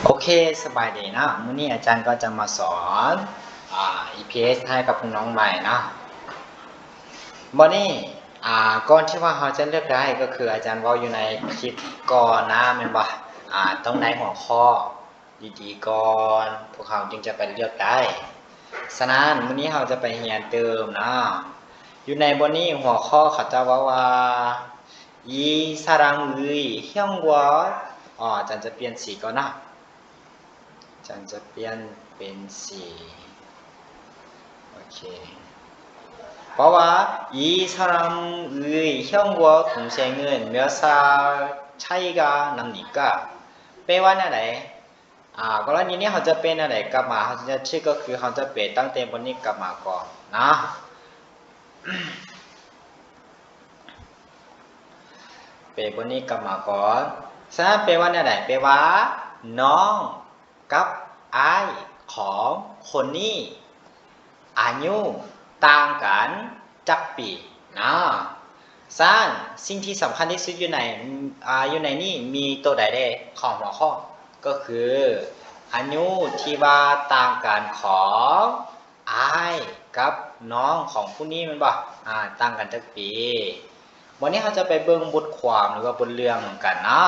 โอเคสบายดีนะมื้อนี้อาจารย์ก็จะมาสอน EPS ให้กับน้องใหม่นะวันนี้ก่อนที่ว่าเราจะเลือกได้ก็คืออาจารย์ว่าอยู่ในคลิปก่อนนะแม่นบ่ต้องได้หัวข้อดีๆก่อนพวกเขาจึงจะไปเลือกได้ฉะนั้นมื้อนี้เราจะไปเรียนเติมนะอยู่ในบนนี้หัวข้อเขาจะว่าอี사람의형과อาจารย์จะเปลี่ยนสีก่อนนะฉันจะเปลี่ยนเป็นสีโอเคเพราะว่า이사람의형과동생은몇살차이가납니까แปลว่าอะไรกรณีนี้เขาจะเป็นอะไรกลับมาเขาจะชื่อก็คือเขาจะเป็นตั้งแต่บนนี้กลับมาก่อนนะเป็นบนนี้กลับมาก่อนฉะนั้นแปลว่าอะไรแปลว่าน้องกับอ้ายของคนนี้อายุต่างกันจักปีนะสิ่งที่สำคัญที่สุดอยู่ในนี้มีตัวใดได้ของหัวข้อก็คืออายุที่ว่าต่างกันของอ้ายกับน้องของผู้นี้มันบ่ต่างกันจักปีวันนี้เราจะไปเบิ่งบทความหรือว่าบทเรื่องกันนะ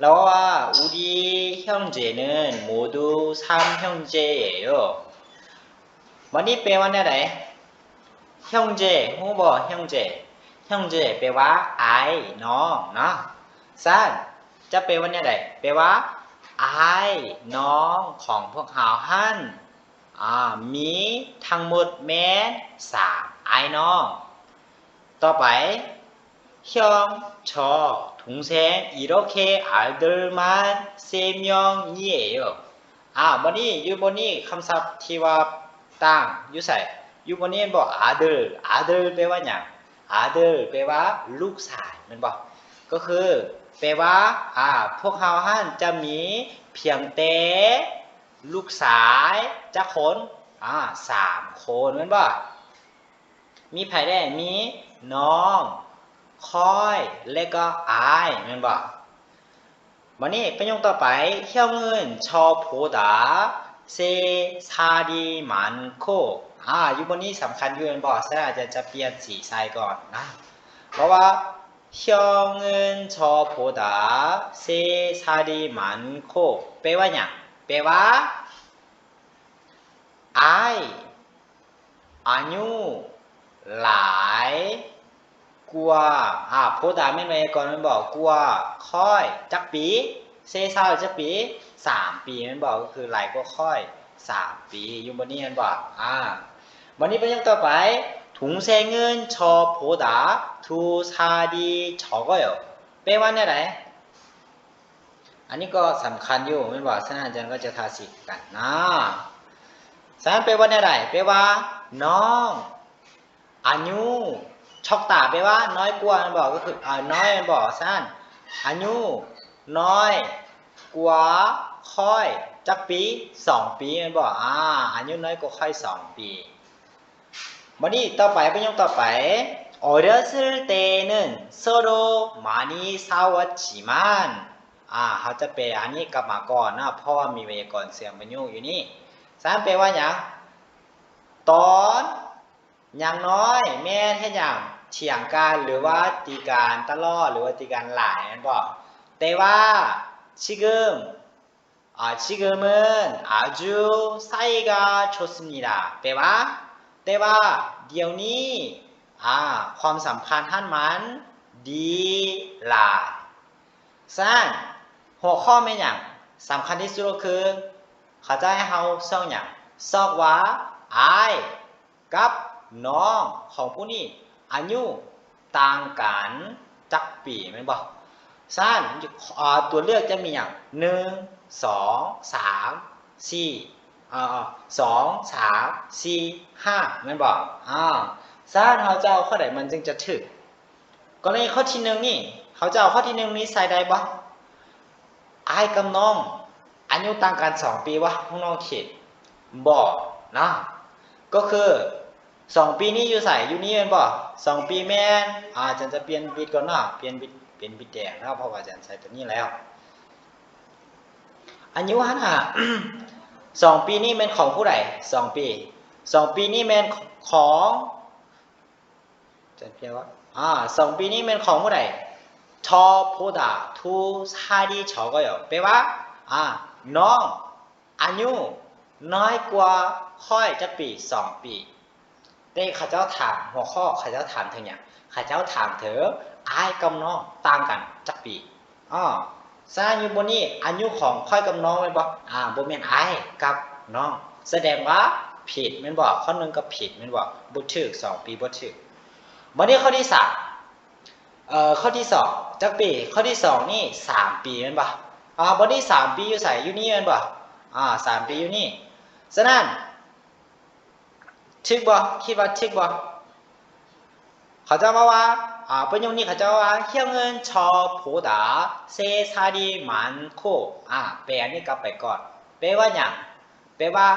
แล้วว่า우리형제는모두3형제예요วันนี้แปลว่าอะไร형제ฮู้บ่형제แปลว่าอ้ายน้องเนาะจะแปลว่าอะไรแปลว่าอ้ายน้องของพวกเราหั่นมีทั้งหมดแม่น3อ้ายน้องต่อไป형, 저, 동생 이렇게 아들만 3명이에요. วันนี้อยู่บนนี้คำศัพท์ที่ว่าต่างอยู่ใส่อยู่บนนี้บอกอาเดอแปลว่าอย่างอาเดอแปลว่าลูกชายมันบอกก็คือแปลว่าพวกเขาหั่นจะมีเพียงแต่ลูกชายจักคน3 คนมันบอกมีไผได้มีน้องค่อยและก็อายแม่นบ่วันนี้ประโยคต่อไป형은 저보다 3살이 많고อยู่บนนี้สำคัญอยู่แม่นบ่ฉะนั้นจะเปลี่ยนสีใส่ก่อนนะเพราะว่า형은 저보다 3살이 많고แปลว่าหยังแปลว่าอายอายุหลายกว่าโพดาไม่ไว้ก่อนมันบอกกว่าค่อยจักปีเซซ่าจักปี3 ปีมันบอกก็คือหลายกว่าค่อย3 ปีอยู่บนนี้มันบอกวันนี้เป็นยังต่อไป동생은 저보다 2살이 적어요แปลว่าอะไรอันนี้ก็สำคัญอยู่มันบอกฉะนั้นอาจารย์ก็จะทาสีกันนะฉะนั้นแปลว่าอะไรแปลว่าน้องอายุช็อกตาแปลว่าน้อยกว่ามันบอกก็คือน้อยมันบอกสั้นอายุน้อยกว่าค่อยจักปี2 ปีมันบอกอายุน้อยกว่าค่อย2 ปีวันนี้ต่อไปประโยคต่อไป어렸을 때는 서로 많이 싸웠지만เขาจะแปลอันนี้กลับมาก่อนนะเพราะว่ามีไวยากรณ์เสียงประโยคอยู่นี่สั้นแปลว่าอย่างตอนอย่างน้อยแม่แค่อย่างเถียงกันหรือว่าตีกันตลอดหรือว่าตีกันหลายนั่นบอกแต่ว่า지금은 아주 사이가 좋습니다แปลว่าแต่ว่าเดี๋ยวนี้ความสัมพันธ์ท่านมันดีหลายหัวข้อไม่อย่างสำคัญที่สุดก็คือเขาจะให้เราสอนอย่างสอนว่าอายกับน้องของผู้นี้อายุต่างกันจักปีแม่นบ่ตัวเลือกจะมีอย่าง1 2 3 4 2 3 4 5แม่นบ่เขาจะเอาข้อใดมันจึงจะถูกกรณีข้อที่1นี่เขาจะเอาข้อที่1นี้ใส่ได้บ่อายกับน้องอายุต่างกัน2 ปีวะน้องคิดบ่นะก็คือ2 ปีนี้อยู่ใส่อยู่นี่แม่นบ่2 ปีแม่นอาจารย์จะเปลี่ยนบิดก่อนเนาะเปลี่ยนบิดเป็นบิดแดงนะเพราะว่าอาจารย์ใส่ตัวนี้แล้ว อายุฮะน่ะ 2 ปีนี่เป็นของผู้ใด2 ปี2 ปีนี่เป็นของจะเพียงว่า2 ปีนี่เป็นของผู้ใดชอโพดาทูซาดีชอก็อยู่แปลว่าน้องอายุน้อยกว่าค่อยจะปี2 ปีแต่ข้าเจ้าถามหัวข้อข้าเจ้าถามถึงอย่างข้าเจ้าถามเถอะอายกับน้องต่างกันจักปีซาอยู่บนนี้อายุของค่อยกับน้องเป็นบ่บ่แม่นอายกับน้องแสดงว่าผิดแม่นบ่ข้อหนึ่งก็ผิดแม่นบ่บ่ถูก2 ปีบ่ถูกวันนี้ข้อที่3ข้อที่2จักปีข้อที่2นี่3 ปีแม่นบ่วันนี้3 ปีอยู่ไสอยู่นี่แม่นบ่3 ปีอยู่นี่ฉะนั้นถูกบ่คิดว่าถูกบ่เขาจะว่าประโยคนี้เขาจะว่าเฮียเงินชอโผดาเซซาดีมันโคแปลนี่กลับไปก่อนแปลว่าอย่างแปลว่า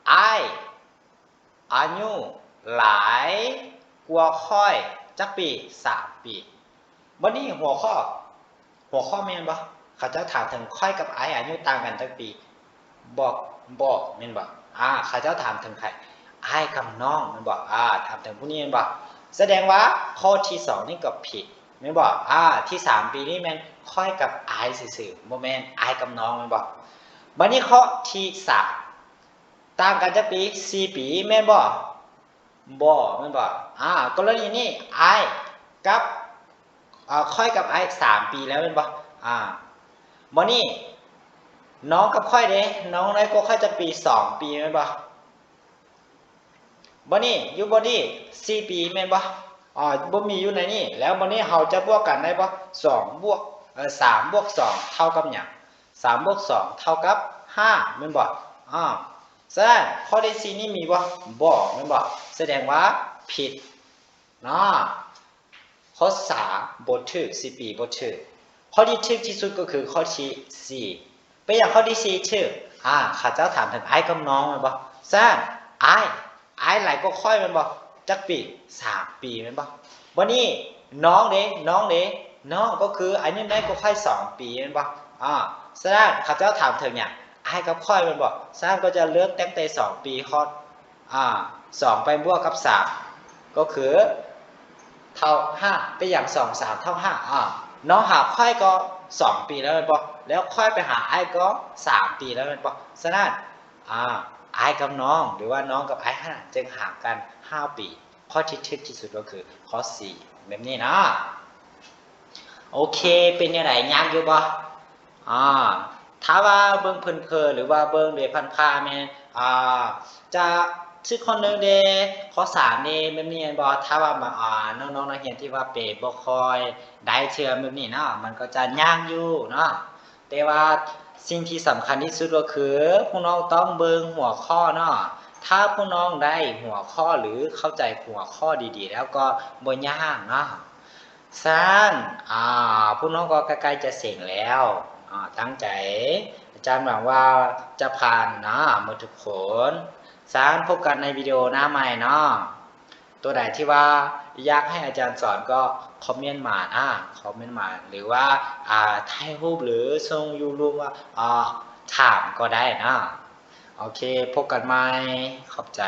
ไออายุหลายกว่าค่อยจักปี3 ปีวันนี้หัวข้อแม่นบ่เขาจะถามถึงค่อยกับไออายุต่างกันจักปีบอกแม่นบ่เขาจะถามถึงใครไอกับน้องแม่นบ่ถามถึงผู้นี้แม่นบ่แสดงว่าข้อที่2นี่ก็ผิดแม่นบ่ที่3 ปีนี่แม่นค่อยกับไอซื่อๆบ่แม่นไอกับน้องแม่นบ่บัดนี้ข้อที่3ต่างกันจักปี4 ปีแม่นบ่แม่นบ่กรณีนี้ไอกับค่อยกับไอ3 ปีแล้วแม่นบ่บัดนี้น้องกับค่อยเด้น้องได้ก็ค่อยจะปี2 ปีแม่นบ่บัดนี้อยู่บ่นี้4 ปีแม่นบ่บ่มีอยู่ในนี้แล้วบัดนี้เฮาจะบวกกันได้บ่2 บวก3 บวก 2 เท่ากับหยัง3 บวก 2 เท่ากับ5แม่นบ่ฉะนั้นข้อที่4นี่มีบ่แม่นบ่แสดงว่าผิดข้อ3บ่ถูก4 ปีบ่ถูกข้อที่ถูกที่สุดก็คือข้อที่4เป็นอย่างข้อที่4ถูกข้าเจ้าถามถึงไอ้กับน้องแม่นบ่ฉะนั้นไอ้หลายก็ค่อยแม่นบ่จักปี3 ปีแม่นบ่บัดนี้น้องเด้น้องก็คืออายุน้อยกว่าค่อย2 ปีแม่นบ่ฉะนั้นข้าเจ้าถามถึงหยังไอ้กับค่อยแม่นบ่ฉะนั้นก็จะเลือกตั้งแต่2 ปีข้อ2ไปบวกกับ3ก็คือเท่า5เป็นอย่าง2 3เท่า5น้องหาค่อยก็2 ปีแล้วแม่นบ่แล้วค่อยไปหาไอ้ก็3 ปีแล้วแม่นบ่ฉะนั้นไอ้กับน้องหรือว่าน้องกับไอ้จึงห่างกัน5 ปีข้อที่ถูกที่สุดก็คือข้อ4แบบนี้นะโอเคเป็นยังไงยากอยู่บ่ถ้าว่าเบิ่งเพลินๆหรือว่าเบิ่งโดยผ่านๆแม่จะชื่อคนนึงเด้ข้อ3นี่แบบนี้บ่ถ้าว่าน้องๆนักเรียนที่ว่าเปบ่ค่อยได้เชื่อแบบนี้เนาะมันก็จะยากอยู่เนาะแต่ว่าสิ่งที่สำคัญที่สุดก็คือพวกน้องต้องเบิ่งหัวข้อเนาะถ้าพวกน้องได้หัวข้อหรือเข้าใจหัวข้อดีๆแล้วก็บ่ยากเนาะพวกน้องก็ใกล้ๆจะเสร็จแล้วตั้งใจอาจารย์หวังว่าจะผ่านนะหมดทุกคนพบกันในวิดีโอหน้าใหม่เนาะตัวไหนที่ว่าอยากให้อาจารย์สอนก็คอมเมนต์มาคอมเมนต์มาหรือว่าถ่ายรูปหรือส่งยูรูปว่าถามก็ได้นะโอเคพบกันใหม่ขอบใจ